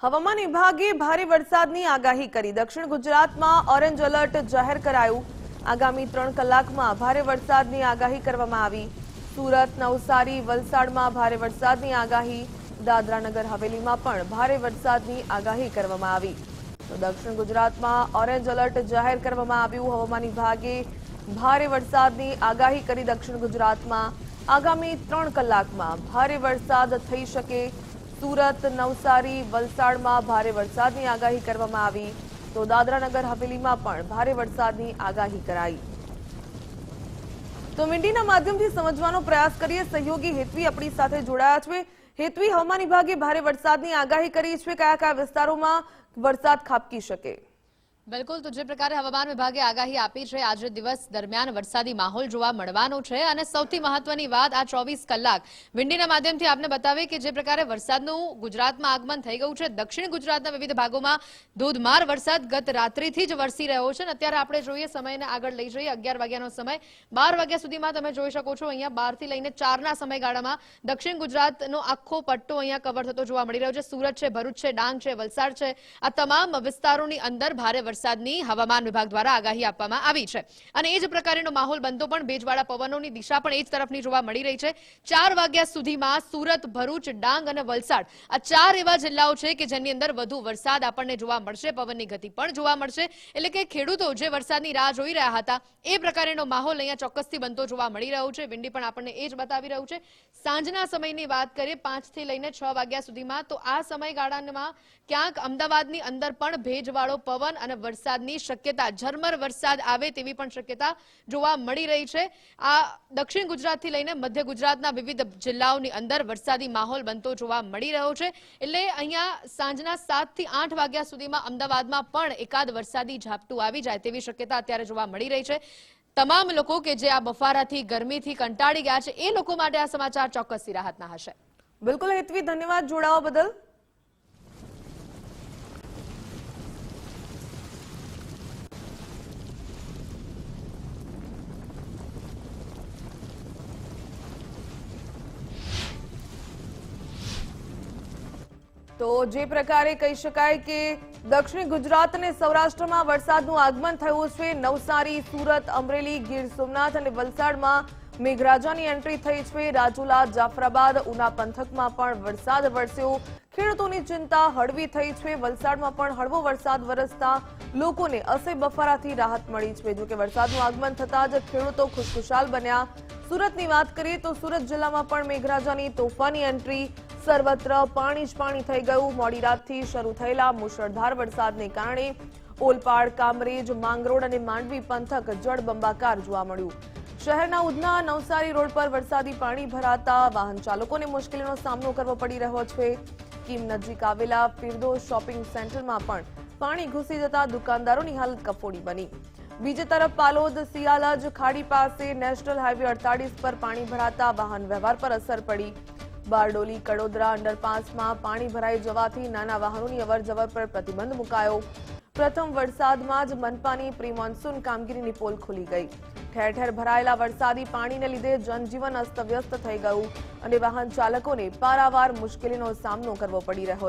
હવામાન વિભાગે ભારે વરસાદની આગાહી કરી। દક્ષિણ ગુજરાતમાં ઓરેન્જ એલર્ટ જાહેર કરાયું। આગામી 3 કલાકમાં ભારે વરસાદની આગાહી કરવામાં આવી। સુરત, નવસારી, વલસાડમાં ભારે વરસાદની આગાહી। દાદરા નગર હવેલીમાં પણ ભારે વરસાદની આગાહી કરવામાં આવી। તો દક્ષિણ ગુજરાતમાં ઓરેન્જ એલર્ટ જાહેર કરવામાં આવ્યું। હવામાન વિભાગે ભારે વરસાદની આગાહી કરી। દક્ષિણ ગુજરાતમાં આગામી 3 કલાકમાં ભારે વરસાદ થઈ શકે। સુરત, નવસારી, વલસાડમાં ભારે વરસાદની આગાહી કરવામાં આવી। તો દાદરા નગર હવેલીમાં પણ ભારે વરસાદની આગાહી કરાઈ। તો મીડિયાના માધ્યમથી સમજવાનો પ્રયાસ કરીએ। સહયોગી હેતવી આપણી સાથે જોડાયા છે। હેતવી, હવામાન વિભાગે ભારે વરસાદની આગાહી કરી છે। કયા કયા વિસ્તારોમાં વરસાદ ખાબકી શકે? બિલકુલ, તો જે પ્રકારે હવામાન વિભાગે આગાહી આપી છે, આજે દિવસ દરમિયાન વરસાદી માહોલ જોવા મળવાનો છે। અને સૌથી મહત્વની વાત, આ 24 કલાક વિંડીના માધ્યમથી આપને બતાવે કે જે પ્રકારે વરસાદનું ગુજરાતમાં આગમન થઈ ગયું છે। દક્ષિણ ગુજરાતના વિવિધ ભાગોમાં ધોધમાર વરસાદ ગત રાત્રિથી જ વરસી રહ્યો છે। અને અત્યારે આપણે જોઈએ, સમયને આગળ લઈ જઈએ, 11 વાગ્યાનો સમય, 12 વાગ્યા સુધીમાં તમે જોઈ શકો છો અહીંયા 12 થી લઈને 4ના સમયગાળામાં દક્ષિણ ગુજરાતનો આખો પટ્ટો અહીંયા કવર થતો જોવા મળી રહ્યો છે। સુરત છે, ભરૂચ છે, ડાંગ છે, વલસાડ છે, આ તમામ વિસ્તારોની અંદર ભારે વરસાદની હવામાન વિભાગ દ્વારા આગાહી આપવામાં આવી છે। અને એ જ પ્રકારનો માહોલ બનતો પણ ભેજવાળા પવનોની દિશા પણ એ જ તરફની જોવા મળી રહી છે। 4 વાગ્યા સુધીમાં સુરત, ભરૂચ, ડાંગ અને વલસાડ, આ 4 એવા જિલ્લાઓ છે કે જેની અંદર વધુ વરસાદ આપણને જોવા મળશે। પવનની ગતિ પણ જોવા મળશે, એટલે કે ખેડૂતો જે વરસાદની રાહ જોઈ રહ્યા હતા એ પ્રકારનો માહોલ અહીંયા ચોક્કસથી બનતો જોવા મળી રહ્યો છે। વિંડી પણ આપણને એ જ બતાવી રહ્યું છે। સાંજના સમયની વાત કરીએ, 5 થી લઈને 6 વાગ્યા સુધીમાં, તો આ સમયગાળામાં ક્યાંક અમદાવાદની અંદર પણ ભેજવાળો પવન અને વરસાદની શક્યતા, ઝરમર વરસાદ આવે તેવી પણ શક્યતા જોવા મળી રહી છે। આ દક્ષિણ ગુજરાતથી લઈને મધ્ય ગુજરાતના વિવિધ જિલ્લાઓની અંદર વરસાદી માહોલ બનતો જોવા મળી રહ્યો છે। એટલે અહીંયા સાંજના 7 થી 8 વાગ્યા સુધીમાં અમદાવાદમાં પણ એકાદ વરસાદી ઝાપટું આવી જાય તેવી શક્યતા અત્યારે જોવા મળી રહી છે। તમામ લોકો કે જે આ બફારાથી, ગરમીથી કંટાળી ગયા છે, એ લોકો માટે આ સમાચાર ચોક્કસથી રાહતના હશે। બિલકુલ હેતવી, ધન્યવાદ જોડાવા બદલ। તો જે પ્રકારે કહી શકાય કે દક્ષિણ ગુજરાત અને સૌરાષ્ટ્રમાં વરસાદનું આગમન થયું છે। નવસારી, સુરત, અમરેલી, ગીર સોમનાથ અને વલસાડમાં મેઘરાજાની એન્ટ્રી થઈ છે। રાજુલા, જાફરાબાદ, ઉના પંથકમાં પણ વરસાદ વરસ્યો। ખેડૂતોની ચિંતા હળવી થઈ છે। વલસાડમાં પણ હળવો વરસાદ વરસતા લોકોને અસહ્ય બફારાથી રાહત મળી છે। જો કે વરસાદનું આગમન થતાં જ ખેડૂતો ખુશખુશાલ બન્યા। સુરતની વાત કરીએ તો સુરત જિલ્લામાં પણ મેઘરાજાની તોફાની એન્ટ્રી। સર્વત્ર પાણી જ પાણી થઈ ગયું। મોડી રાતથી શરૂ થયેલા મુશળધાર વરસાદને કારણે ઓલપાડ, કામરેજ, માંગરોળ અને માંડવી પંથક જળબંબાકાર જોવા મળ્યું। શહેરના ઉધના, નવસારી રોડ પર વરસાદી પાણી ભરાતા વાહન ચાલકોને મુશ્કેલીનો સામનો કરવો પડી રહ્યો છે। કીમ નજીક આવેલા ફિરદોસ શોપિંગ સેન્ટરમાં પણ પાણી ઘૂસી જતા દુકાનદારોની હાલત કફોડી બની। બીજી તરફ પાલોદ, સિયાલજ ખાડી પાસે નેશનલ હાઈવે 48 પર પાણી ભરાતા વાહન વ્યવહાર પર અસર પડી। બારડોલી, કડોદરા અંડરપાસમાં પાણી ભરાઈ જવાથી નાના વાહનોની અવરજવર પર પ્રતિબંધ મુકાયો। પ્રથમ વરસાદમાં જ મનપાની પ્રી મોન્સૂન કામગીરીની પોલ ખુલી ગઈ। ઠેર ઠેર ભરાયેલા વરસાદી પાણીને લીધે જનજીવન અસ્તવ્યસ્ત થઈ ગયું અને વાહન ચાલકોને પારાવાર મુશ્કેલીનો સામનો કરવો પડી રહ્યો